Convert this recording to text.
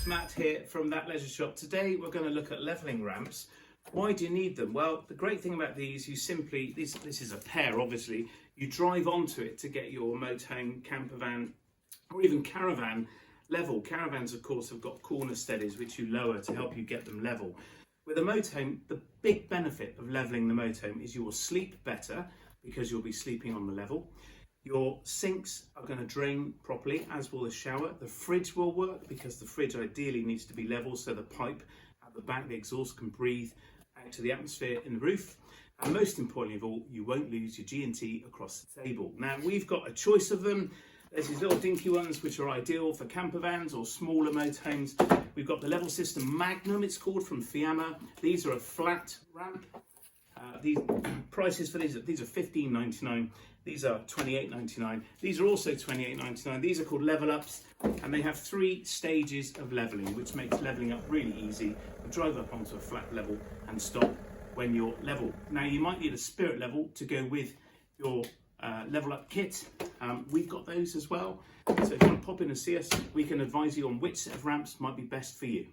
it's Matt here from That Leisure Shop. Today we're going to look at levelling ramps. Why do you need them? Well, the great thing about these, you simply, this is a pair obviously, you drive onto it to get your motorhome, campervan or even caravan level. Caravans of course have got corner steadies which you lower to help you get them level. With a motorhome, the big benefit of levelling the motorhome is you will sleep better because you'll be sleeping on the level. Your sinks are going to drain properly, as will the shower. The fridge will work because the fridge ideally needs to be level so the pipe at the back, the exhaust, can breathe out to the atmosphere in the roof. And most importantly of all, you won't lose your G&T across the table. Now, we've got a choice of them. There's these little dinky ones which are ideal for campervans or smaller motorhomes. We've got the level system Magnum, it's called, from Fiamma. These are a flat ramp. These prices for these are $15.99. These are $28.99. These are also $28.99. These are called level ups, and they have 3 stages of leveling, which makes leveling up really easy. You drive up onto a flat level and stop when you're level. Now, you might need a spirit level to go with your level up kit. We've got those as well. So if you want to pop in and see us, we can advise you on which set of ramps might be best for you.